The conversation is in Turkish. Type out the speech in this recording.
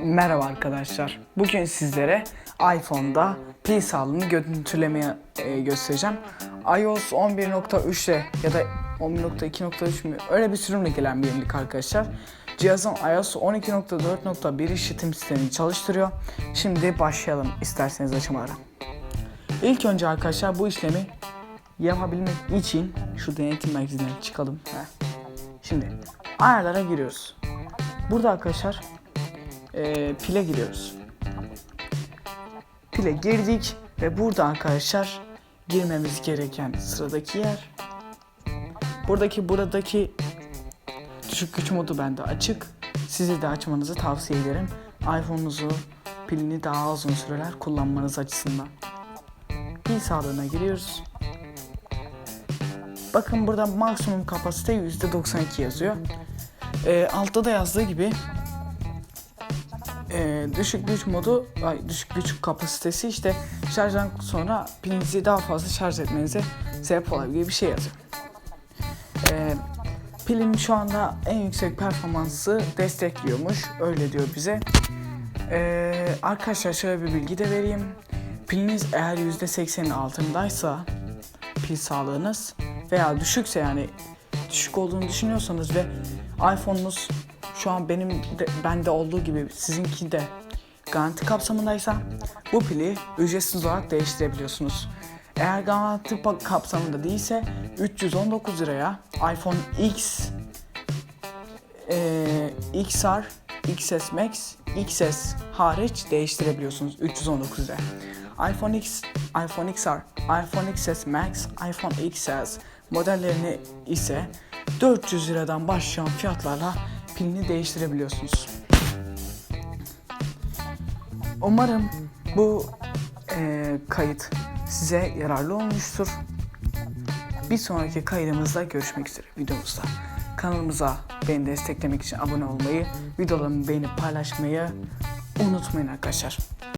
Merhaba arkadaşlar. Bugün sizlere iPhone'da pil sağlığını görüntülemeye göstereceğim. iOS 11.3'le ya da 11.2.3 mü öyle bir sürümle gelen bir yenilik arkadaşlar. Cihazın iOS 12.4.1 işletim sistemini çalıştırıyor. Şimdi başlayalım isterseniz aşamalara. İlk önce arkadaşlar bu işlemi yapabilmek için şu denetim merkezinden çıkalım. Şimdi ayarlara giriyoruz. Burada arkadaşlar pile giriyoruz. Pile girdik ve burada arkadaşlar girmemiz gereken sıradaki yer. Buradaki düşük güç modu bende açık. Size de açmanızı tavsiye ederim. iPhone'unuzu pilini daha uzun süreler kullanmanız açısından. Pil sağlığına giriyoruz. Bakın burada maksimum kapasite %92 yazıyor. Altta da yazdığı gibi düşük güç modu, düşük güç kapasitesi işte şarjdan sonra pilinizi daha fazla şarj etmenize sebep olabilir bir şey yazıyor. Pilin şu anda en yüksek performansı destekliyormuş, öyle diyor bize. Arkadaşlar şöyle bir bilgi de vereyim. Piliniz eğer %80'in altındaysa pil sağlığınız veya düşükse, yani düşük olduğunu düşünüyorsanız ve iPhone'unuz şu an bende olduğu gibi sizinki de garanti kapsamındaysa bu pili ücretsiz olarak değiştirebiliyorsunuz. Eğer garanti kapsamında değilse 319 liraya iPhone X, XR, XS Max, XS hariç değiştirebiliyorsunuz 319 lira. iPhone X, iPhone XR, iPhone XS Max, iPhone XS modellerini ise 400 liradan başlayan fiyatlarla pilini değiştirebiliyorsunuz. Umarım bu kayıt size yararlı olmuştur. Bir sonraki kaydımızda görüşmek üzere videomuzda. Kanalımıza beni desteklemek için abone olmayı, videolarımı beğenip paylaşmayı unutmayın arkadaşlar.